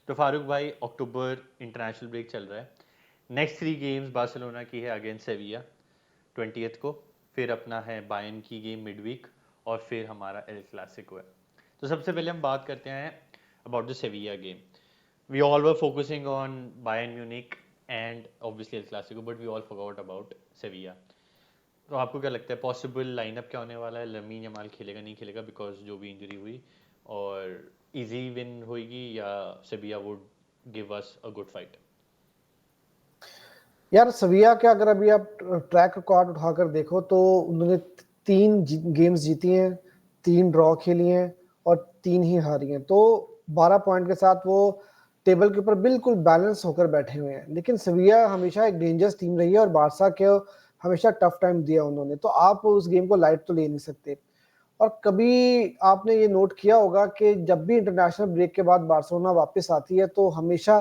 तो फारूक भाई, अक्टूबर international break चल रहा है। नेक्स्ट 3 गेम्स बार्सिलोना की है अगेंस्ट सेविया 20th को। फिर अपना है बायर्न की गेम मिड वीक। और फिर हमारा एल क्लासिको है। तो सबसे पहले हम बात करते हैं about the Sevilla game. We all were focusing on Bayern Munich and obviously El Clasico, but we all forgot about Sevilla. तो आपको क्या लगता है पॉसिबल लाइनअप क्या होने वाला है? लमीन यमाल खेलेगा नहीं खेलेगा बिकॉज जो भी इंजरी हुई? और इजी विन होगी या सेविया would give us a good fight? यार सविया के अगर अभी आप ट्रैक रिकॉर्ड उठाकर देखो तो उन्होंने 3 गेम्स जीती हैं, 3 ड्रॉ खेली हैं और 3 ही हारी हैं। तो 12 पॉइंट के साथ वो टेबल के ऊपर बिल्कुल बैलेंस होकर बैठे हुए हैं। लेकिन सविया हमेशा एक डेंजरस टीम रही है और बारसा के हमेशा टफ टाइम दिया उन्होंने, तो आप उस गेम को लाइट तो ले नहीं सकते। और कभी आपने ये नोट किया होगा कि जब भी इंटरनेशनल ब्रेक के बाद बार्सिलोना वापस आती है तो हमेशा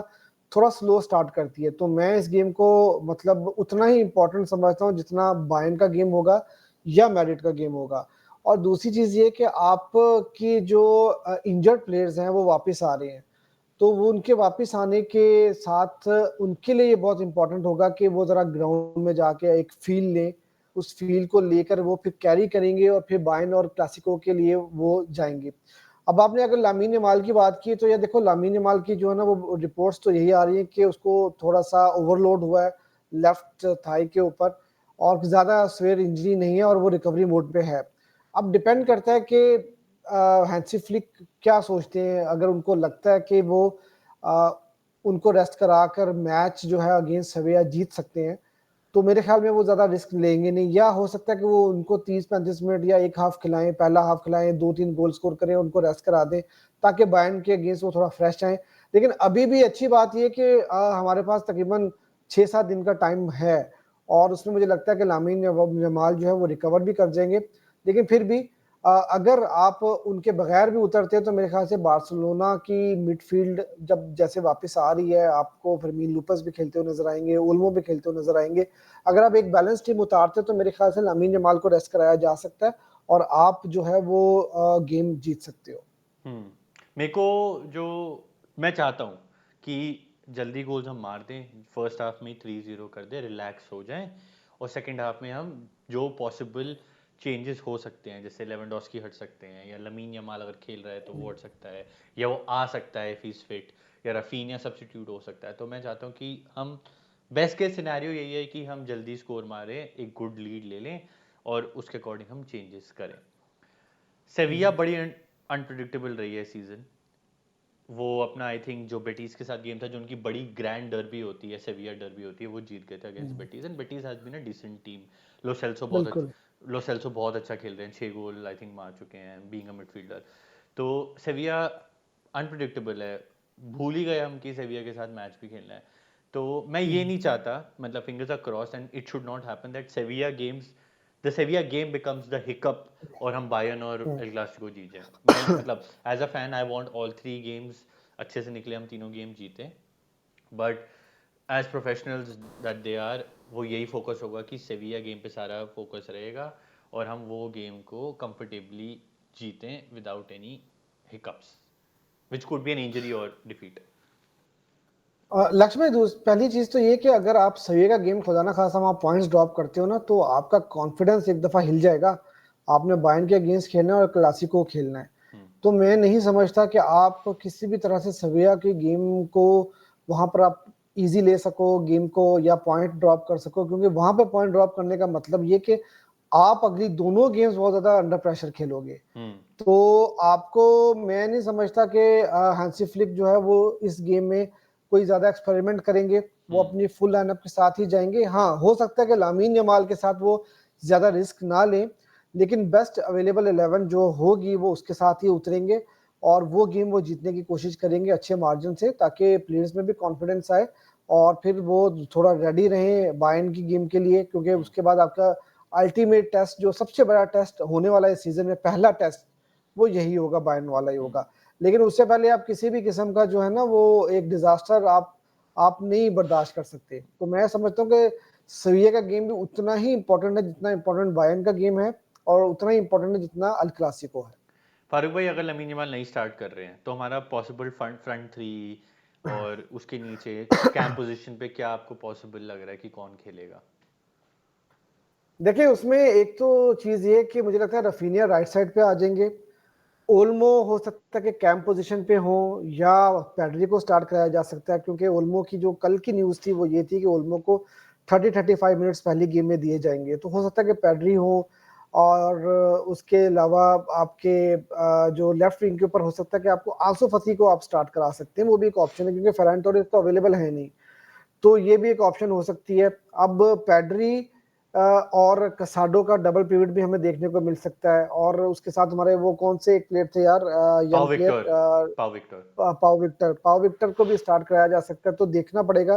थोड़ा स्लो स्टार्ट करती है। तो मैं इस गेम को मतलब उतना ही इंपॉर्टेंट समझता हूँ जितना बायर्न का गेम होगा या मैड्रिड का गेम होगा। और दूसरी चीज ये कि आपकी जो इंजर्ड प्लेयर्स हैं वो वापस आ रहे हैं, तो वो उनके वापस आने के साथ उनके लिए ये बहुत इंपॉर्टेंट होगा कि वो जरा ग्राउंड में जाके एक फील लें, उस फील को लेकर वो फिर कैरी करेंगे और फिर बायर्न और क्लासिको के लिए वो जाएंगे। अब आपने अगर लामीन यमाल की बात की तो ये देखो, लामीन यमाल की जो है ना वो रिपोर्ट्स तो यही आ रही है कि उसको थोड़ा सा ओवरलोड हुआ है लेफ्ट थाई के ऊपर और ज्यादा स्वेयर इंजरी नहीं है और वो रिकवरी मोड पे है। अब डिपेंड करता है कि हैंसी फ्लिक क्या सोचते हैं। अगर उनको लगता है कि वो आ, उनको रेस्ट कराकर मैच जो है अगेंस्ट सेविया जीत सकते हैं तो मेरे ख्याल में वो ज्यादा रिस्क लेंगे नहीं। या हो सकता है कि वो उनको 30-35 मिनट या एक हाफ खिलाएं, पहला हाफ खिलाएं, 2-3 गोल स्कोर करें, उनको रेस्ट करा दें ताकि बायर्न के अगेंस्ट वो थोड़ा फ्रेश आए। लेकिन अभी भी अच्छी बात ये कि हमारे पास तकरीबन 6-7 दिन का टाइम है और उसमें मुझे लगता है कि लामीन यमाल जो है वो रिकवर भी कर जाएंगे। लेकिन फिर भी अगर आप उनके बगैर भी उतरते हैं तो मेरे ख्याल से बार्सिलोना की मिडफील्ड जब जैसे वापस आ रही है, आपको फर्मीन लूपस भी खेलते हुए नजर आएंगे, ओल्मो भी खेलते हुए नजर आएंगे। अगर आप एक बैलेंस टीम उतारते तो मेरे ख्याल से लामीन जमाल को रेस्ट कराया जा सकता है और आप जो है वो गेम जीत सकते हो। मेरे को जो मैं चाहता हूँ कि जल्दी गोल्स हम मार दें, फर्स्ट हाफ में 3-0 कर दें, रिलैक्स हो जाएं। और सेकंड हाफ में हम जो पॉसिबल चेंजेस हो सकते हैं, जैसे लेवेंडोस्की हट सकते हैं या लमीन यमाल अगर खेल रहा है तो वो हट सकता है या वो आ सकता है इफ ही इज फिट, या रफीनिया सब्स्टिट्यूट हो सकता है। तो मैं चाहता हूँ कि हम बेस्ट केस सिनेरियो यही है कि हम जल्दी स्कोर मारें, एक गुड लीड ले लें और उसके अकॉर्डिंग हम चेंजेस करें। सेविया बड़ी अनप्रिडिक्टेबल रही है सीजन। वो अपना आई थिंक जो बेटीज के साथ गेम था, जो उनकी बड़ी ग्रैंड डर्बी होती है, सेविया डर्बी होती है, वो जीत गए थे against Betis. And Betis has been a decent team. Lo Celso बहुत बिल्कुल। अच्छा, लो सेल्सो बहुत अच्छा खेल रहे हैं, 6 गोल आई थिंक मार चुके हैं बीइंग अ मिडफील्डर। तो सेविया अनप्रिडिक्टेबल है। भूल ही गए हम कि सेविया के साथ मैच भी खेलना है। तो मैं ये नहीं चाहता, मतलब fingers are cross and it should not happen that Sevilla games, the Sevilla game becomes the hiccup और हम बायर्न और एल क्लासिको जीत जाए। मैं मतलब as a fan I want all 3 games अच्छे से निकले, हम तीनों गेम जीते। But as professionals that they are, वो यही फोकस होगा कि सेविया गेम पे सारा फोकस रहेगा और हम वो गेम को कंफर्टेबली जीतें without any hiccups, which could be an injury or defeat. लक्ष्य में पहली चीज तो ये कि अगर आप सही का गेम खुदा ना खासा वहाँ पॉइंट्स ड्रॉप करते हो ना तो आपका कॉन्फिडेंस एक दफा हिल जाएगा। आपने बायर्न के अगेंस्ट खेलना है और क्लासिको खेलना है। तो मैं नहीं समझता कि आप किसी भी तरह से सविया के गेम को वहां पर आप इजी ले सको गेम को या पॉइंट ड्रॉप कर सको, क्योंकि वहां पे पॉइंट ड्रॉप करने का मतलब ये कि आप अगली दोनों गेम्स बहुत ज्यादा अंडर प्रेशर खेलोगे। तो आपको मैं नहीं समझता कि हांसी फ्लिक जो है वो इस गेम में कोई ज्यादा एक्सपेरिमेंट करेंगे। वो अपनी फुल लाइनअप के साथ ही जाएंगे। हाँ, हो सकता है कि लामीन यमाल के साथ वो ज्यादा रिस्क ना लें, लेकिन बेस्ट अवेलेबल 11 जो होगी वो उसके साथ ही उतरेंगे और वो गेम वो जीतने की कोशिश करेंगे अच्छे मार्जिन से, ताकि प्लेयर्स में भी कॉन्फिडेंस आए और फिर वो थोड़ा रेडी रहे बायर्न की गेम के लिए। क्योंकि उसके बाद आपका अल्टीमेट टेस्ट, जो सबसे बड़ा टेस्ट होने वाला है इस सीजन में, पहला टेस्ट वो यही होगा, बायर्न वाला ही होगा। लेकिन उससे पहले आप किसी भी किस्म का जो है ना वो एक डिजास्टर आप नहीं बर्दाश्त कर सकते। तो मैं समझता हूँ कि सविया का गेम भी उतना ही इंपॉर्टेंट है जितना इंपॉर्टेंट बायर्न का गेम है और उतना ही इंपॉर्टेंट है जितना अल क्लासिको है। फारूक भाई, अगर लमीन जमाल नहीं स्टार्ट कर रहे हैं तो हमारा पॉसिबल फ्रंट थ्री और उसके नीचे कैम पोजीशन पे क्या आपको पॉसिबल लग रहा है कि कौन खेलेगा? देखिए उसमें एक तो चीज ये है कि मुझे लगता है रफीनिया राइट साइड पे आ जाएंगे, ओल्मो हो सकता है कि कैंप पोजीशन पे हो, या पैडरी को स्टार्ट कराया जा सकता है, क्योंकि ओल्मो की जो कल की न्यूज़ थी वो ये थी कि ओल्मो को 30-35 मिनट्स पहली गेम में दिए जाएंगे, तो हो सकता है कि पैडरी हो। और उसके अलावा आपके जो लेफ्ट विंग के ऊपर हो सकता है कि आपको आंसू फती को आप स्टार्ट करा सकते हैं, वो भी एक ऑप्शन है क्योंकि फेरान टोरेस तो अवेलेबल है नहीं, तो ये भी एक ऑप्शन हो सकती है। अब पैडरी और कसाडो का डबल पिवट भी हमें देखने को मिल सकता है, और उसके साथ हमारे वो कौन से एक प्लेयर थे यार, पाव यंग प्लेयर, विक्टर, पाव विक्टर। पाव विक्टर को भी स्टार्ट कराया जा सकता है, तो देखना पड़ेगा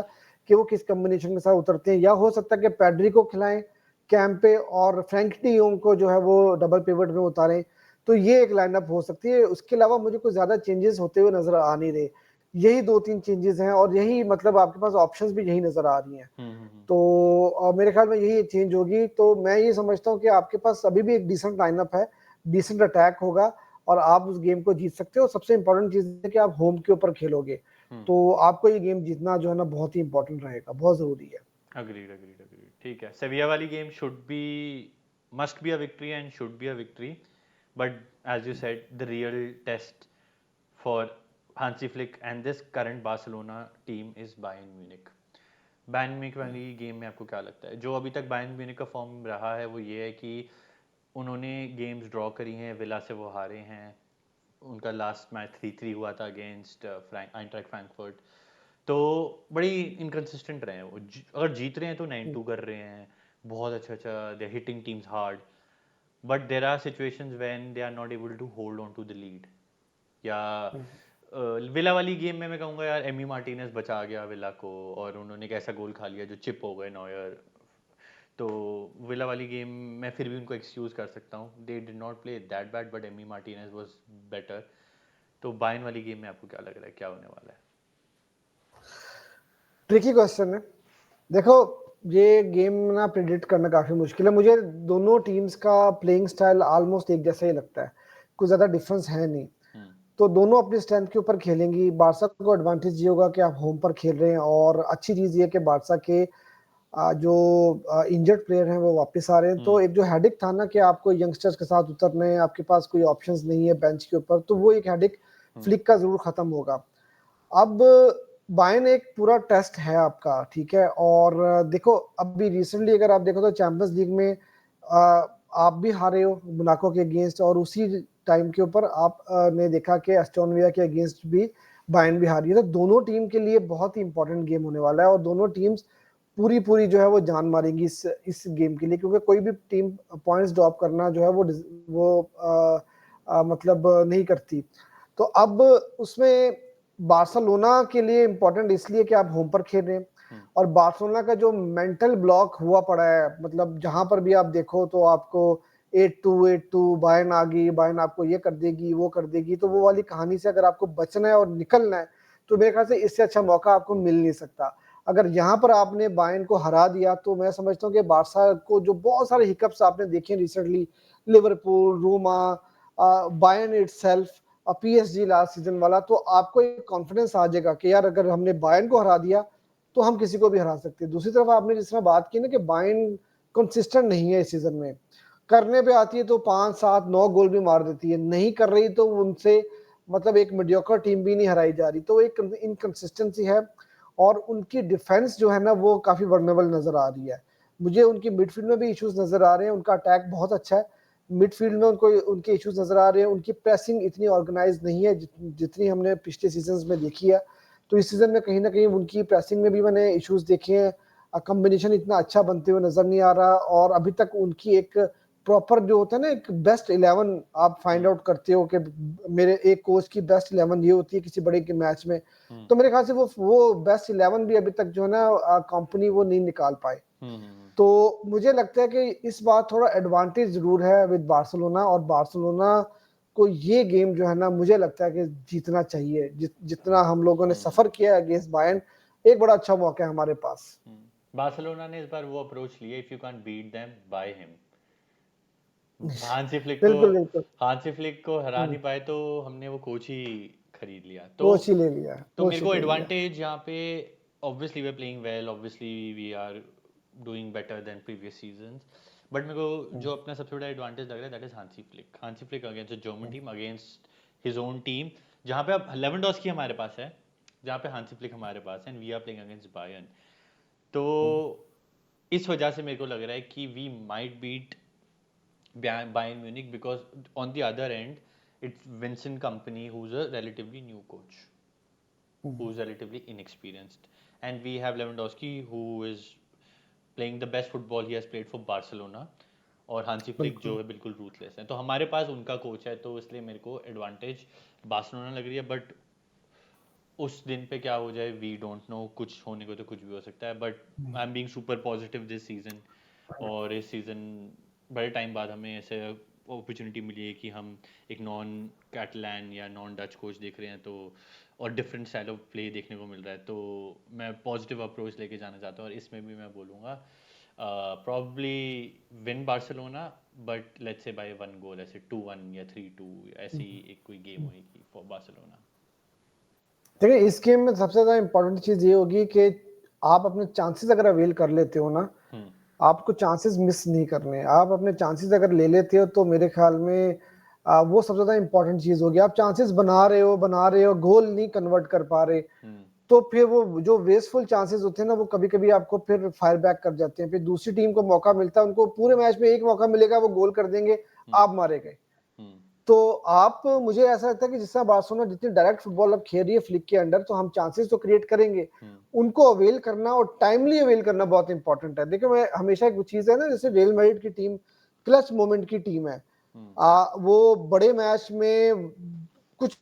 कि वो किस कॉम्बिनेशन के साथ उतरते हैं। या हो सकता है कि पैड्री को खिलाएं कैंप पे और फ्रैंक डी योंग को जो है वो डबल पिवट में उतारें, तो ये एक लाइनअप हो सकती है। उसके अलावा मुझे कुछ ज्यादा चेंजेस होते हुए नजर आ नहीं रहे, यही 2-3 चेंजेस हैं, और यही मतलब आपके पास ऑप्शंस भी यही नजर आ रही हैं। तो मेरे ख्याल में यही चेंज होगी, तो मैं ये समझता हूँ कि आपके पास अभी भी एक डिसेंट लाइनअप है, डिसेंट अटैक होगा, और आप उस गेम को जीत सकते हो। सबसे इंपॉर्टेंट चीज है कि आप होम के ऊपर खेलोगे, तो आपको ये गेम जीतना जो है ना बहुत ही इंपॉर्टेंट रहेगा, बहुत जरूरी है। Agreed, agreed, agreed. ठीक है, सेविया वाली game must be a victory and should be a victory, but as you said the real test for Hansi Flick and this current Barcelona team is Bayern Munich. Bayern Munich वाली game में आपको क्या लगता है? जो अभी तक Bayern Munich का फॉर्म रहा है वो ये है कि उन्होंने गेम्स ड्रॉ करी हैं, विला से वो हारे हैं, उनका लास्ट मैच 3-3 हुआ था अगेंस्ट आइंट्रैक्ट फ्रैंकफर्ट। तो बड़ी इनकंसिस्टेंट रहे हैं वो। अगर जीत रहे हैं तो 9-2 कर रहे हैं, बहुत अच्छा अच्छा, they are hitting teams hard, but there are situations when they are not able to hold on to the lead. या विला वाली गेम में मैं कहूँगा यार एमी मार्टिनेज बचा गया विला को, और उन्होंने एक ऐसा गोल खा लिया जो चिप हो गए नॉयर। तो विला वाली गेम में फिर भी उनको एक्सक्यूज कर सकता हूँ, they did not play that bad, but Amy Martinez was better. तो बायन वाली गेम में आपको क्या लग रहा है, क्या होने वाला है? ट्रिकी क्वेश्चन है। देखो ये गेम ना प्रिडिक्ट करना काफी मुश्किल है, मुझे दोनों टीम्स का प्लेइंग स्टाइल ऑलमोस्ट एक जैसा ही लगता है, कुछ ज्यादा डिफरेंस है नहीं। तो दोनों अपनी स्ट्रेंथ के ऊपर खेलेंगी। बारसा को एडवांटेज ये होगा कि आप होम पर खेल रहे हैं, और अच्छी चीज ये कि बारसा के जो इंजर्ड प्लेयर हैं वो वापस आ रहे हैं, तो एक जो हेडिक था ना कि आपको यंगस्टर्स के साथ उतरना है, आपके पास कोई ऑप्शंस नहीं है बेंच के ऊपर, तो वो एक हेडिक फ्लिक का जरूर खत्म होगा। अब बायर्न एक पूरा टेस्ट है आपका, ठीक है। और देखो अभी रिसेंटली अगर आप देखो तो चैंपियंस लीग में आप भी हारे हो मोनाको के अगेंस्ट, और उसी टाइम के ऊपर आप ने देखा कि एस्टोन विला के अगेंस्ट भी बायर्न भी हारी है। तो दोनों टीम के लिए बहुत ही इंपॉर्टेंट गेम होने वाला है, और दोनों टीम्स पूरी पूरी जो है वो जान मारेंगी इस गेम के लिए, क्योंकि कोई भी टीम पॉइंट्स ड्रॉप करना जो है वो मतलब नहीं करती। तो अब उसमें बार्सिलोना के लिए इंपॉर्टेंट इसलिए कि आप होम पर खेल रहे हैं, और बार्सिलोना का जो मेंटल ब्लॉक हुआ पड़ा है, मतलब जहां पर भी आप देखो तो आपको 8-2 बायर्न आ गई, बायर्न आपको ये कर देगी वो कर देगी, तो वो वाली कहानी से अगर आपको बचना है और निकलना है, तो मेरे ख्याल से इससे अच्छा मौका आपको मिल नहीं सकता। अगर यहाँ पर आपने बायर्न को हरा दिया, तो मैं समझता हूँ कि बारसा को जो बहुत सारे हिकअप्स आपने देखे recently, Liverpool, Roma, Bayern itself, PSG last season वाला, तो आपको एक कॉन्फिडेंस आ जाएगा कि यार अगर हमने बायर्न को हरा दिया तो हम किसी को भी हरा सकते हैं। दूसरी तरफ आपने जिस तरह बात की ना कि बायर्न कंसिस्टेंट नहीं है इस सीजन में, करने पे आती है तो 5-7-9 गोल भी मार देती है, नहीं कर रही तो उनसे मतलब एक मीडियोकर टीम भी नहीं हराई जा रही, तो एक इनकंसिस्टेंसी है। और उनकी डिफेंस जो है ना वो काफी वर्नेबल नजर आ रही है। मुझे उनकी मिडफील्ड में भी इश्यूज नजर आ रहे हैं, उनका अटैक बहुत अच्छा है, मिडफील्ड में उनको उनके इश्यूज नजर आ रहे हैं, उनकी प्रेसिंग इतनी ऑर्गेनाइज नहीं है जितनी हमने पिछले सीजन में देखी है। तो इस सीजन में कहीं ना कहीं उनकी प्रेसिंग में भी मैंने इश्यूज देखे हैं, कॉम्बिनेशन इतना अच्छा बनते हुए नजर नहीं आ रहा, और अभी तक उनकी एक प्रॉपर जो होता है ना एक बेस्ट 11 आप फाइंड आउट करते हो कि मेरे एक कोच की बेस्ट 11 ये होती है किसी बड़े के मैच में, तो मेरे ख्याल से वो बेस्ट 11 भी अभी तक जो है ना कंपनी वो नहीं निकाल पाए। तो मुझे लगता है कि इस बार थोड़ा एडवांटेज जरूर है विद बार्सिलोना, और बार्सिलोना को ये गेम जो है ना मुझे लगता है कि जीतना चाहिए। जितना हम लोगों ने सफर किया है अगेंस्ट बायर्न, एक बड़ा अच्छा मौका है हमारे पास। बार्सिलोना ने इस बार वो अप्रोच लिया, if you can't beat them by him. Hansi Flick को बिल्कुल बिल्कुल। हांसी फ्लिक को हरा नहीं पाए तो हमने वो कोच ही खरीद लिया। कोच ही ले लिया, तो कोच मेरे ही को ले लिया। एडवांटेज यहाँ पे, obviously we are playing well, obviously we are doing better than previous seasons, but मेरे को जो अपना सबसे बड़ा एडवांटेज लग रहा है that is Hansi Flick against a German team, against his own team, जहाँ पे अब लेवेंडोस्की हमारे पास है, जहाँ पे हांसी फ्लिक हमारे पास है, and we are playing against Bayern. तो इस वजह से मेरे को लग रहा है कि we might beat Bayern Munich, because on the other end, it's Vincent Company, who's a relatively new coach, who's relatively inexperienced, and we have Lewandowski, who is playing the best football he has played for Barcelona, और Hansi Flick जो बिल्कुल। है बिल्कुल ruthless है। तो हमारे पास उनका coach है, तो इसलिए मेरे को एडवांटेज बार्सिलोना लग रही है, बट उस दिन पे क्या हो जाए वी डोंट नो, कुछ होने को तो कुछ भी हो सकता है, but I am being super positive this season. और इस सीज़न बड़े टाइम बाद हमें ऐसे अपॉर्चुनिटी मिली है कि हम एक नॉन कैटलान या नॉन डच कोच देख रहे हैं, तो और डिफरेंट स्टाइल ऑफ प्ले देखने को मिल रहा है, तो मैं पॉजिटिव अप्रोच लेके जाना चाहता हूँ। और इसमें भी मैं बोलूँगा probably win Barcelona, but let's say by 1 goal, ऐसे 2-1 या 3-2, ऐसी एक कोई गेम होगी फॉर बार्सिलोना। देखिए इस गेम में सबसे ज्यादा इंपॉर्टेंट चीज ये होगी कि आप अपने चांसेस अगर अवेल कर लेते हो ना, आपको चांसेस मिस नहीं करने। आप अपने चांसेस अगर ले लेते हो तो मेरे ख्याल में वो सबसे ज्यादा इंपॉर्टेंट चीज होगी। आप चांसेस बना रहे हो, गोल नहीं कन्वर्ट कर पा रहे, तो फिर वो जो वेस्टफुल चांसेस होते हैं ना, वो कभी कभी आपको फिर फायर बैक कर जाते हैं। फिर दूसरी टीम को मौका मिलता है, उनको पूरे मैच में एक मौका मिलेगा, वो गोल कर देंगे, आप मारे गए। तो आप, मुझे ऐसा लगता है कि जिस तरह बार्सिलोना जितनी डायरेक्ट फुटबॉल अब खेल रही है फ्लिक के अंडर, तो हम चांसेस तो क्रिएट करेंगे, उनको अवेल करना और टाइमली अवेल करना बहुत इंपॉर्टेंट है। देखिए मैं हमेशा एक चीज है ना, जैसे रियल मैड्रिड की टीम क्लच मोमेंट की टीम है, वो बड़े मैच में कुछ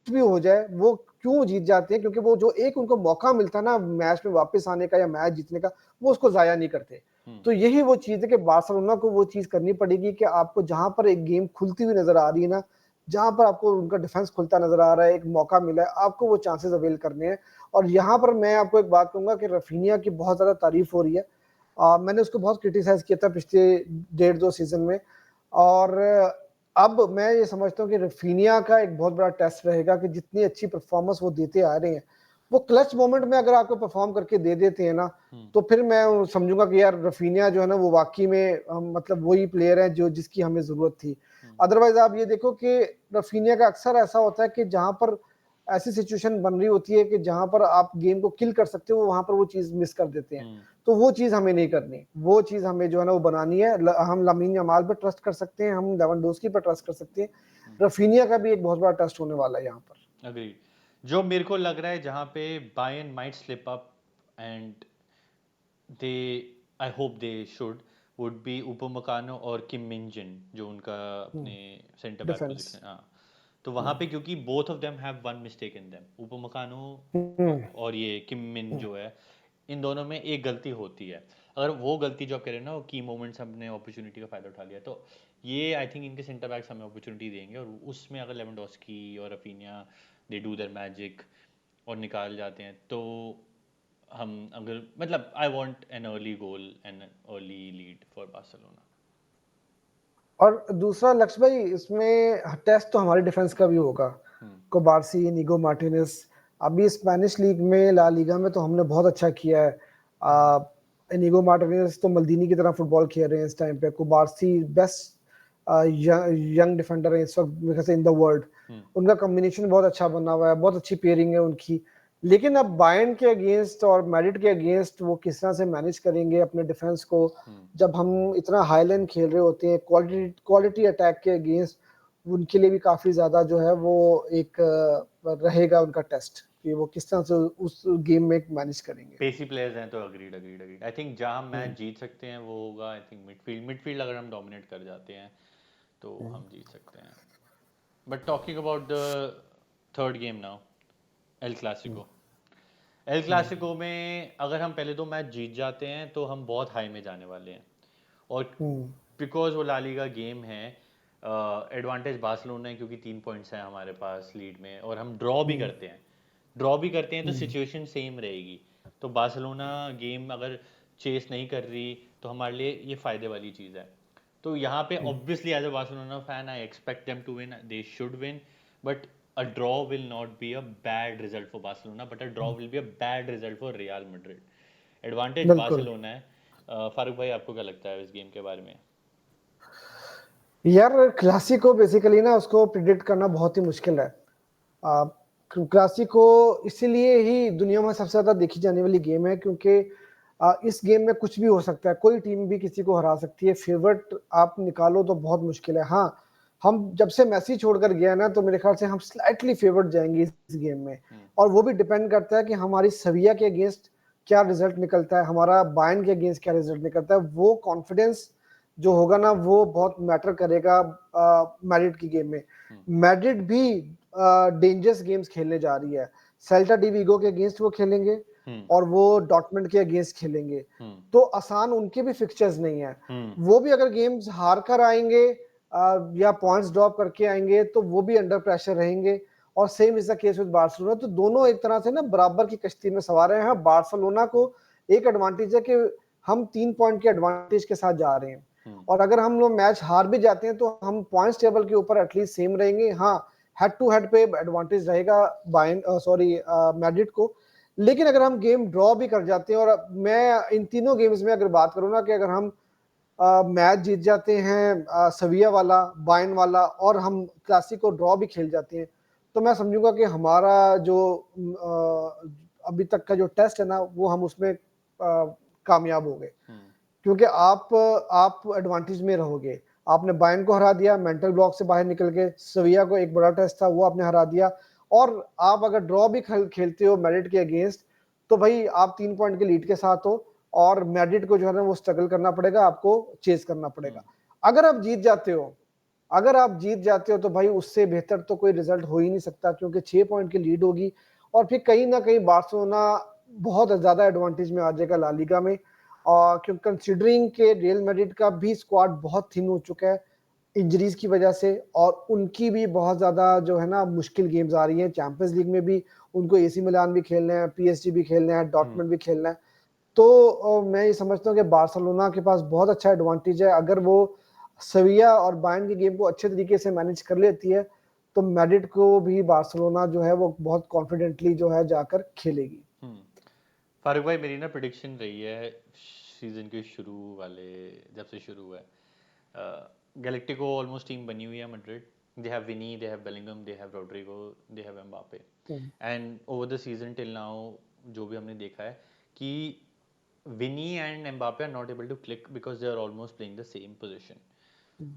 भी हो जाए वो क्यों जीत जाते हैं, क्योंकि वो जो एक उनको मौका मिलता है ना मैच में वापस आने का या मैच जीतने का, वो उसको जाया नहीं करते। तो यही वो चीज है कि बार्सिलोना को वो चीज करनी पड़ेगी कि आपको जहां पर एक गेम खुलती हुई नजर आ रही है ना, जहां पर आपको उनका डिफेंस खुलता नजर आ रहा है, एक मौका मिला है, आपको वो चांसेस अवेल करने हैं। और यहाँ पर मैं आपको एक बात कहूंगा कि रफीनिया की बहुत ज्यादा तारीफ हो रही है। मैंने उसको बहुत क्रिटिसाइज किया था पिछले 1.5-2 सीजन में, और अब मैं ये समझता हूँ कि रफीनिया का एक बहुत बड़ा टेस्ट रहेगा कि जितनी अच्छी परफॉर्मेंस वो देते आ रहे हैं, वो क्लच मोमेंट में अगर आपको परफॉर्म करके दे देते हैं ना, तो फिर मैं समझूंगा कि यार रफीनिया जो है ना, वो वाकई में मतलब वही प्लेयर है जो जिसकी हमें जरूरत थी। अदरवाइज आप ये देखो कि रफीनिया का अक्सर ऐसा होता है कि जहां पर ऐसी सिचुएशन बन रही होती है कि जहां पर आप गेम को किल कर सकते हो, वहां पर वो चीज मिस कर देते हैं। तो वो चीज हमें नहीं करनी, वो चीज हमें जो है ना वो बनानी है। हम लामीन यमाल पे ट्रस्ट कर सकते हैं, हम लेवेंडोस्की पे ट्रस्ट कर सकते हैं, रफीनिया का भी एक बहुत बड़ा टेस्ट होने वाला है यहाँ पर। अग्री। जो मेरे को लग रहा है जहाँ पे Bayern might slip up, and they, I hope they should, would be Upamecano or Kim मिन जिन, जो उनका अपने सेंटर बैक डिफेंस। पोजीशन। हाँ, तो वहाँ पे क्योंकि both of them have one mistake in them, Upamecano और ये किम मिन जो है, इन दोनों में एक गलती होती है। अगर वो गलती जो आप कह रहे हैं ना, वो की मोमेंट्स हमने अपॉर्चुनिटी का फायदा उठा लिया, तो ये आई थिंक इनके सेंटर बैक्स हमें अपॉर्चुनिटी देंगे, और उसमें अगर लेवेंडोस्की और Raphinha they do their magic और निकाल जाते हैं, तो हम अगर मतलब I want an early goal and early lead for Barcelona. और दूसरा लक्ष्य भाई, इसमें टेस्ट तो हमारे डिफेंस का भी होगा। कोबार्सी, इनिगो मार्टिनेज, अभी स्पेनिश लीग में, ला लीगा में तो हमने बहुत अच्छा किया है। इनिगो मार्टिनेज तो मल्दीनी की तरह फुटबॉल खेल रहे हैं इस टाइम पे। कोबार्सी बेस्ट यंग डिफेंडर है इस वक्त मेरे ख्याल से इन द वर्ल्ड। उनका कॉम्बिनेशन बहुत अच्छा बना हुआ है, बहुत अच्छी पेयरिंग है उनकी। लेकिन अब बायर्न के अगेंस्ट और मैड्रिड के अगेंस्ट वो किस तरह से मैनेज करेंगे अपने डिफेंस को, जब हम इतना हाई लाइन खेल रहे होते हैं क्वालिटी अटैक के अगेंस्ट, उनके लिए भी काफी ज्यादा जो है वो एक रहेगा उनका टेस्ट कि वो किस तरह से उस गेम में मैनेज करेंगे। पेसी प्लेयर्स हैं, तो agreed agreed agreed. I think जहां मैच जीत सकते हैं वो होगा, आई थिंक मिडफील्ड अगर हम डोमिनेट कर जाते हैं तो हम जीत सकते हैं। But talking about the third game now, El Clasico. El Clasico में अगर हम पहले 2 मैच जीत जाते हैं तो हम बहुत हाई में जाने वाले हैं, और बिकॉज वो ला लीगा गेम है, एडवांटेज बार्सिलोना है क्योंकि 3 पॉइंट्स हैं हमारे पास लीड में, और हम ड्रॉ भी करते हैं तो सिचुएशन सेम रहेगी। तो बार्सिलोना गेम अगर चेस नहीं कर रही तो हमारे लिए ये फायदे वाली चीज़ है। तो यहाँ पे obviously as a Barcelona fan I expect them to win, they should win, but a draw will not be a bad result for Barcelona, but a draw will be a bad result for Real Madrid. Advantage बिल्कुल Barcelona है। फारूक भाई आपको क्या लगता है इस game के बारे में? यार, क्लासिको बेसिकली ना उसको प्रिडिक्ट करना बहुत ही मुश्किल है। क्लासिको इसीलिए ही दुनिया में सबसे ज्यादा देखी जाने वाली गेम है, क्योंकि इस गेम में कुछ भी हो सकता है, कोई टीम भी किसी को हरा सकती है। फेवरेट आप निकालो तो बहुत मुश्किल है। हाँ, हम जब से मैसी छोड़कर गया ना, तो मेरे ख्याल से हम स्लाइटली फेवरेट जाएंगे इस गेम में। और वो भी डिपेंड करता है कि हमारी सविया के अगेंस्ट क्या रिजल्ट निकलता है, हमारा बायर्न के अगेंस्ट क्या रिजल्ट निकलता है। वो कॉन्फिडेंस जो होगा ना, वो बहुत मैटर करेगा मैड्रिड की गेम में। मैड्रिड भी डेंजरस गेम्स खेलने जा रही है। सेल्टा डी विगो के अगेंस्ट वो खेलेंगे और वो डॉर्टमुंड के अगेंस्ट खेलेंगे। तो आसान उनके भी फिक्चर्स नहीं है। वो भी अगर गेम्स हार कर आएंगे या पॉइंट्स ड्रॉप करके आएंगे, तो वो भी अंडर प्रेशर रहेंगे। और same is the case with Barcelona. तो दोनों एक तरह से ना बराबर की कश्ती में सवार हैं। बार्सिलोना को एक एडवांटेज है कि हम 3 पॉइंट के एडवांटेज के साथ जा रहे हैं, और अगर हम लोग मैच हार भी जाते हैं तो हम पॉइंट्स टेबल के ऊपर एटलीस्ट सेम रहेंगे। हाँ, हेड टू हेड पे एडवांटेज रहेगा मैड्रिड को। लेकिन अगर हम गेम ड्रॉ भी कर जाते हैं, और मैं इन तीनों गेम्स में अगर बात करूँ ना, कि अगर हम मैच जीत जाते हैं सविया वाला, बायर्न वाला, और हम क्लासिको ड्रॉ भी खेल जाते हैं, तो मैं समझूंगा कि हमारा जो अभी तक का जो टेस्ट है ना, वो हम उसमें कामयाब हो गए। क्योंकि आप एडवांटेज में रहोगे। आपने बायर्न को हरा दिया, मेंटल ब्लॉक से बाहर निकल के। सविया को एक बड़ा टेस्ट था, वो आपने हरा दिया। और आप अगर ड्रॉ भी खेलते हो मैड्रिड के अगेंस्ट, तो भाई आप 3 पॉइंट के लीड के साथ हो, और मैड्रिड को जो है ना वो स्ट्रगल करना पड़ेगा, आपको चेस करना पड़ेगा। अगर आप जीत जाते हो, तो भाई उससे बेहतर तो कोई रिजल्ट हो ही नहीं सकता, क्योंकि 6 पॉइंट की लीड होगी। और फिर कहीं ना कहीं बार्सिलोना बहुत ज्यादा एडवांटेज में आ जाएगा ला लीगा में। और क्योंकि कंसिडरिंग के रियल मैड्रिड का भी स्क्वाड बहुत थिन हो चुका है इंजरीज की वजह से, और उनकी भी बहुत ज्यादा जो है ना मुश्किल गेम्स आ रही हैं। चैंपियंस लीग में भी उनको एसी मिलान भी खेलना है, पीएसजी भी खेलना है, डॉर्टमुंड भी खेलना है। तो मैं ये समझता हूँ कि बार्सिलोना के पास बहुत अच्छा एडवांटेज है। अगर वो सविया और बायर्न की गेम को अच्छे तरीके से मैनेज कर लेती है, तो मैड्रिड को भी बार्सिलोना जो है वो बहुत कॉन्फिडेंटली जो है जाकर खेलेगी। फारूक भाई मेरी ना प्रिडिक्शन रही है सीजन के शुरू वाले, जब से शुरू हुआ है गैलेक्टिको ऑलमोस्ट टीम बनी हुई है Madrid. They have Vini, they have Bellingham, they have Rodrygo, they have Mbappe. And over the season till now जो भी हमने देखा है कि Vini and Mbappe are not able to click because they are almost playing the same position.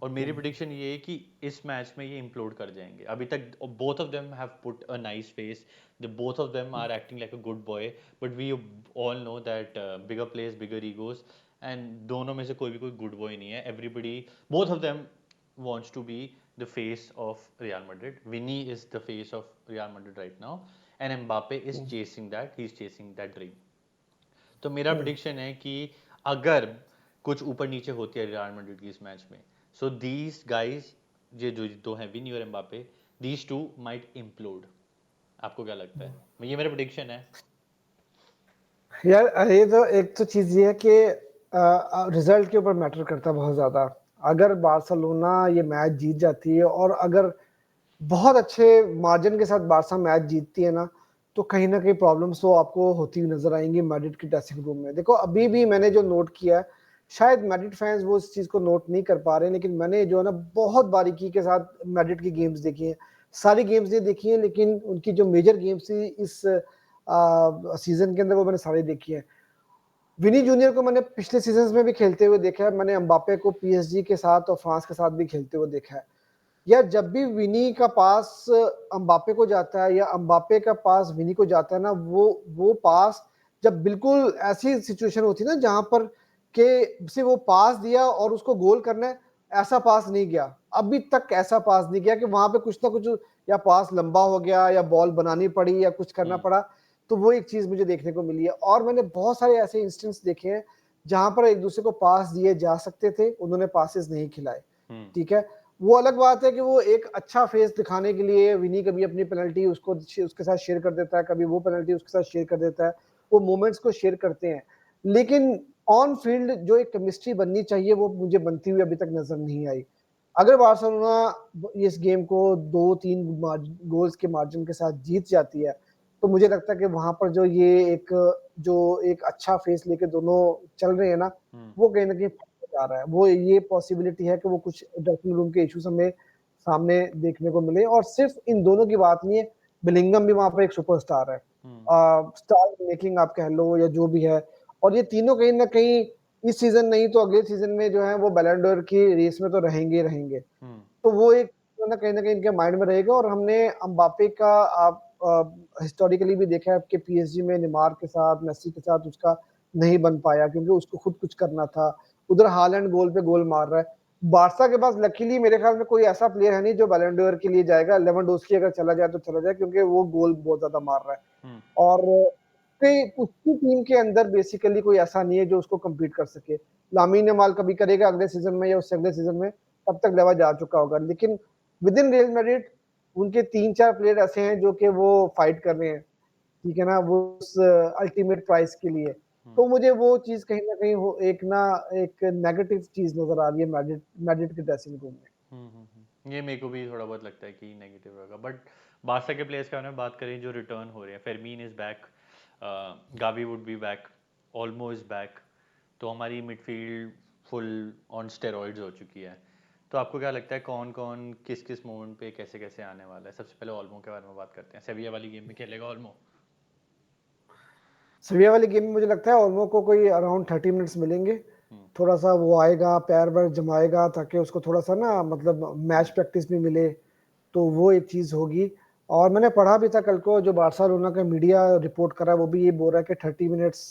और मेरी prediction ये है कि इस मैच में ये इम्प्लोड कर जाएंगे। अभी तक both of them have put a nice face, the both of them are acting like a good boy, but we all know that bigger players bigger egos, and दोनों में से कोई भी कोई गुड बॉय नहीं है। Everybody, both of them wants to be the face of Real Madrid. Vinny is the face of Real Madrid right now, and Mbappe is chasing that. He's chasing that dream. तो मेरा prediction है कि अगर कुछ ऊपर नीचे होती है रियल मैड्रिड की इस मैच में, सो दीज गाइज, ये जो दो हैं विनी और Mbappe, these two might implode. आपको क्या लगता है? ये मेरा प्रिडिक्शन है। यार, ये तो एक तो चीज ये है कि रिजल्ट के ऊपर मैटर करता है बहुत ज्यादा। अगर बार्सिलोना ये मैच जीत जाती है, और अगर बहुत अच्छे मार्जिन के साथ बारसा मैच जीतती है ना, तो कहीं ना कहीं प्रॉब्लम्स तो आपको होती हुई नजर आएंगी मैड्रिड के ड्रेसिंग रूम में। देखो, अभी भी मैंने जो नोट किया है, शायद मैड्रिड फैंस वो इस चीज को नोट नहीं कर पा रहे हैं, लेकिन मैंने जो है ना बहुत बारीकी के साथ मैड्रिड की गेम्स देखी है। सारी गेम्स नहीं देखी है, लेकिन उनकी जो मेजर गेम्स थी इस सीजन के अंदर, वो मैंने सारी देखी है। विनी जूनियर को मैंने पिछले सीजन में भी खेलते हुए देखा है। मैंने एम्बापे को पीएसजी के साथ और फ्रांस के साथ भी खेलते हुए देखा है। या जब भी विनी का पास अम्बापे को जाता है, या अम्बापे का पास विनी को जाता है ना, वो पास जब बिल्कुल ऐसी सिचुएशन होती है ना, जहां पर के से वो पास दिया और उसको गोल करना है, ऐसा पास नहीं गया अभी तक। ऐसा पास नहीं गया कि वहां पे कुछ ना कुछ, या पास लंबा हो गया, या बॉल बनानी पड़ी, या कुछ करना पड़ा। तो वो एक चीज मुझे देखने को मिली है। और मैंने बहुत सारे ऐसे इंस्टेंस देखे हैं जहां पर एक दूसरे को पास दिए जा सकते थे, उन्होंने पासेस नहीं खिलाए। ठीक है, वो अलग बात है कि वो एक अच्छा फेस दिखाने के लिए विनी कभी अपनी पेनल्टी उसको उसके साथ शेयर कर देता है, कभी वो पेनल्टी उसके साथ शेयर कर देता है। वो मोमेंट्स को शेयर करते हैं, लेकिन ऑन फील्ड जो एक केमिस्ट्री बननी चाहिए, वो मुझे बनती हुई अभी तक नजर नहीं आई। अगर बार्सिलोना इस गेम को 2-3 गोल्स के मार्जिन के साथ जीत जाती है, तो मुझे लगता है कि वहां पर जो एक अच्छा फेस लेके दोनों चल रहे हैं ना, वो कहीं ना कहीं जा रहा है। वो ये पॉसिबिलिटी है कि वो कुछ ड्रेसिंग रूम के इश्यूज हमें सामने देखने को मिले। और सिर्फ इन दोनों की बात नहीं है, बिलिंगम भी वहां पर एक सुपरस्टार है, स्टार मेकिंग आप कह लो या जो भी है। और ये तीनों कहीं ना कहीं इस सीजन नहीं तो अगले सीजन में जो है वो बैलन डोर की रेस में तो रहेंगे ही रहेंगे। तो वो एक कहीं ना कहीं इनके माइंड में रहेगा। और हमने अम्बापे का आप हिस्टोरिकली भी देखा है कि पीएसजी में नेमार के साथ, मेसी के साथ उसका नहीं बन पाया क्योंकि उसको खुद कुछ करना था। उधर हालैंड गोल पे गोल मार रहा है। बारसा के पास लकीली मेरे ख्याल में कोई ऐसा प्लेयर है नहीं जो बैलन डोर के लिए जाएगा। लेवेंडोस्की अगर चला जाए तो चला जाए, क्योंकि वो गोल बहुत ज्यादा मार रहा है। और उसकी टीम के अंदर बेसिकली कोई ऐसा नहीं है जो उसको कम्पीट कर सके। लामीन यमाल कभी करेगा अगले सीजन में या उससे अगले सीजन में, तब तक लेवा जा चुका होगा। लेकिन विद इन रियल मैड्रिड उनके 3-4 प्लेयर ऐसे हैं जो कि वो फाइट कर रहे हैं, ठीक है ना, वो उस अल्टीमेट प्राइस के लिए। तो मुझे वो चीज कहीं ना कहीं एक नेगेटिव चीज नजर आ रही है मैड्रिड मैड्रिड के ड्रेसिंग रूम में। ये मेरे को भी थोड़ा बहुत लगता है कि नेगेटिव होगा। बट बारसा के प्लेयर्स के बारे में बात करें जो रिटर्न हो रहे हैं, Fermin is back, Gavi would be back, Olmo is back. तो हमारी मिडफील्ड फुल ऑन स्टेरॉइड्स हो चुकी है। तो आपको क्या लगता है कौन कौन किस किस मोमेंट पे कैसे कैसे आने वाला है? सबसे पहले ओल्मो के बारे में बात करते हैं। सेविया वाली गेम में खेलेगा ओल्मो? सेविया वाली गेम में मुझे लगता है ओल्मो को कोई अराउंड 30 मिनट्स मिलेंगे। थोड़ा सा वो आएगा, पैर वैर जमाएगा ताकि उसको थोड़ा सा ना मतलब मैच प्रैक्टिस भी मिले, तो वो एक चीज होगी। और मैंने पढ़ा भी था कल को, जो बार्सिलोना का मीडिया रिपोर्ट कर रहा है वो भी ये बोल रहा है कि 30 मिनट्स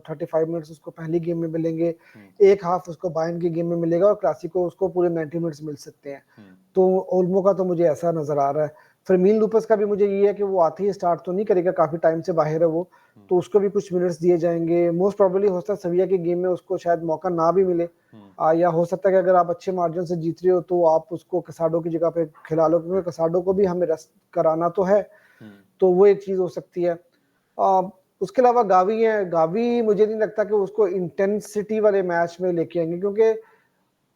35 मिनट्स उसको पहली गेम में मिलेंगे, एक हाफ उसको बायर्न की गेम में मिलेगा और क्लासिको उसको पूरे 90 मिनट्स मिल सकते हैं। तो ओल्मो का तो मुझे ऐसा नजर आ रहा है। फर्मीन लूपस का भी मुझे ये है कि वो आते ही स्टार्ट तो नहीं करेगा, काफी टाइम से बाहर है वो, तो उसको भी कुछ मिनट्स दिए जाएंगे। मोस्ट प्रोबेबली हो सकता है सविया की गेम में उसको शायद मौका ना भी मिले, या हो सकता है कि अगर आप अच्छे मार्जिन से जीत रहे हो तो आप उसको कसाडो की जगह पे खिला लो, क्योंकि कसाडो को भी हमें रेस्ट कराना तो है। तो वो एक चीज हो सकती है। उसके अलावा गावी है, गावी मुझे नहीं लगता कि उसको इंटेंसिटी वाले मैच में लेके आएंगे, क्योंकि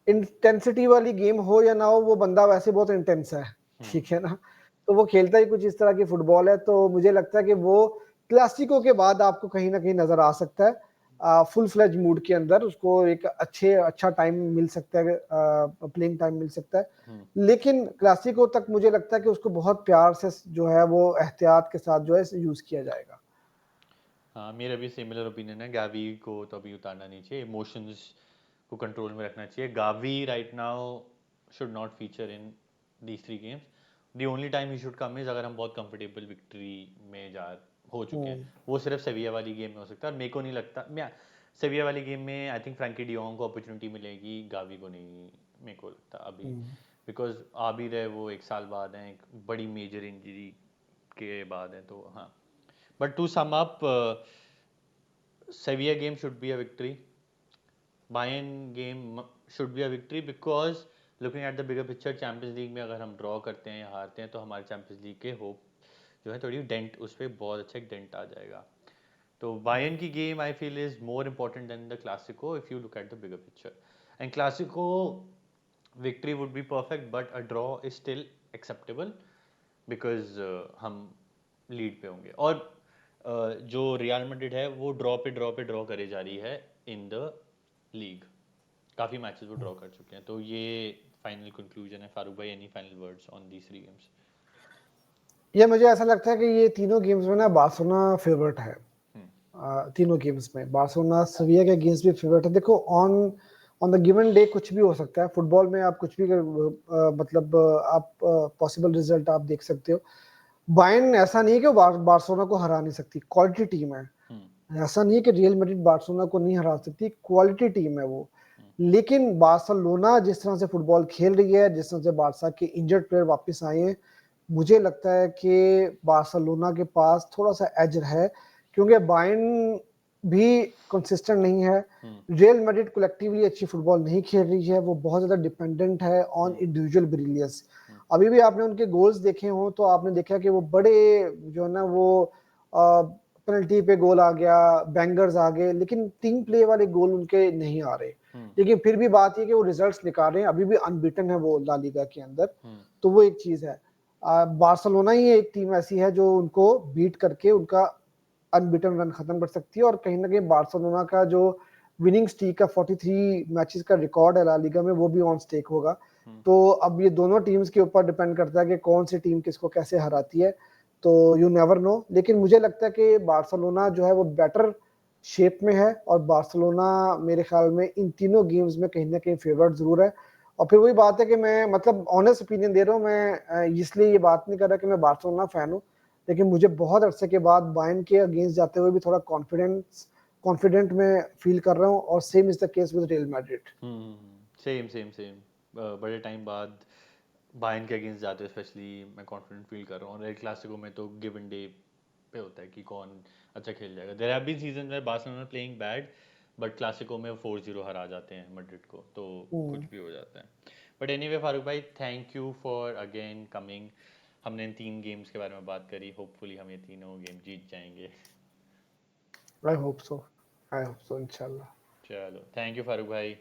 इंटेंसिटी वाली गेम हो या ना हो वो बंदा वैसे बहुत इंटेंस है, ठीक है ना। तो वो खेलता ही कुछ इस तरह की फुटबॉल है। तो मुझे लगता है कि वो क्लासिको के बाद आपको कहीं ना कहीं नजर आ सकता है फुल फ्लेज मूड के अंदर, उसको एक अच्छा टाइम मिल सकता है, प्लेइंग टाइम मिल सकता है। लेकिन क्लासिको तक मुझे लगता है कि उसको बहुत प्यार से जो है वो एहतियात के साथ जो है यूज किया जाएगा। हाँ, मेरा भी सिमिलर ओपिनियन है। गावी को तो अभी उतारना नहीं चाहिए, इमोशंस को कंट्रोल में रखना चाहिए। Gavi right now should not feature in these three games. The only time he should come is अगर हम बहुत कंफर्टेबल विक्ट्री में जा हो चुके हैं, वो सिर्फ सेविया वाली गेम में हो सकता है। और मेरे को नहीं लगता, मैं सेविया वाली गेम में आई थिंक फ्रैंकी डियोंग को अपॉर्चुनिटी मिलेगी, गावी को नहीं मेरे को लगता अभी। बिकॉज आ भी रहे वो 1 साल बाद हैं, एक बड़ी मेजर इंजरी के बाद है। तो हाँ, but to sum up, Sevilla game should be a victory. Bayern game should be a victory because looking at the bigger picture, champions league में अगर हम ड्रॉ करते हैं या हारते हैं तो हमारे चैंपियंस लीग के होप जो है थोड़ी डेंट, उस पर बहुत अच्छा एक डेंट आ जाएगा। तो बायर्न की game I feel is more important then the Clasico if you look at the bigger picture. And Clasico victory would be perfect but a draw is still acceptable because हम lead पे होंगे। और जो real Madrid है वो draw करे जा रही है इन द लीग। काफ़ी मैचेस वो ड्रॉ कर चुके हैं। तो ये फाइनल कंक्लूजन है। फारूक भाई, any final words on these three games? ये मुझे ऐसा लगता है कि ये तीनों गेम्स में ना बार्सिलोना फेवरेट है। तीनों गेम्स में बार्सिलोना सेविया के गेम्स भी फेवरेट है। देखो on on the given day कुछ भी हो सकता है फुटबॉल में, आप कुछ भी मतलब आप पॉसिबल रिजल्ट आप देख सकते हो। बायर्न ऐसा नहीं है कि वो बार्सिलोना को हरा नहीं सकती, क्वालिटी टीम है। ऐसा नहीं है कि रियल मैड्रिड बार्सिलोना को नहीं हरा सकती, क्वालिटी टीम है वो। लेकिन बार्सिलोना जिस तरह से फुटबॉल खेल रही है, जिस तरह से बार्सा के इंजर्ड प्लेयर वापस आए हैं, मुझे लगता है कि बार्सिलोना के पास थोड़ा सा एज है, क्योंकि बायर्न भी कंसिस्टेंट नहीं है। रियल मैड्रिड कलेक्टिवली अच्छी फुटबॉल नहीं खेल रही है, वो बहुत ज्यादा डिपेंडेंट है ऑन इंडिविजुअल ब्रिलियंस। अभी भी आपने उनके गोल्स देखे हो तो आपने देखा कि वो बड़े जो है ना वो पेनल्टी पे गोल आ गया, बैंगर्स आ गए, लेकिन 3 प्ले वाले गोल उनके नहीं आ रहे। लेकिन फिर भी बात ये कि वो रिजल्ट्स निकाल रहे हैं, अभी भी अनबीटन है वो ला लीगा के अंदर, तो वो एक चीज है। बार्सिलोना ही एक टीम ऐसी है जो उनको बीट करके उनका अनबीटन रन खत्म कर सकती है, और कहीं ना कहीं बार्सिलोना का जो विनिंग स्ट्रीक का 43 मैचेस का रिकॉर्ड है ला लीगा में, वो भी ऑन स्टेक होगा। तो अब ये दोनों टीम्स के ऊपर डिपेंड करता है कि कौन सी टीम किसको कैसे हराती है, तो यू नेवर नो। लेकिन मुझे लगता है कि बार्सिलोना जो है वो बेटर शेप में है, और बार्सिलोना मेरे ख्याल में इन तीनों गेम्स में कहीं ना कहीं फेवरेट जरूर है। और फिर वही बात है कि मैं मतलब ऑनेस्ट ओपिनियन दे रहा हूँ, मैं इसलिए ये बात नहीं कर रहा कि मैं बार्सिलोना फैन हूँ, लेकिन मुझे बहुत अरसे के बाद बायर्न के अगेंस्ट जाते हुए भी थोड़ा कॉन्फिडेंट में फील कर रहा हूँ, और same is the case with real Madrid. Same बड़े टाइम बाद बायर्न के अगेंस्ट जाते हो स्पेशली मैं कॉन्फिडेंट फील कर रहा हूँ। और एल क्लासिको में तो गिव एंड डे पे होता है कि कौन अच्छा खेल जाएगा। देयर हैव बीन सीजन में Barcelona playing bad, but Clasico में 4-0 हरा जाते हैं मैड्रिड को, तो कुछ भी हो जाता है। बट एनीवे फारूक भाई, thank you for again coming. हमने इन 3 गेम्स के बारे में बात करी, होपफुली हम ये तीनों गेम जीत जाएंगे। आई होप सो, इंशाल्लाह। चलो, थैंक यू फारूक भाई।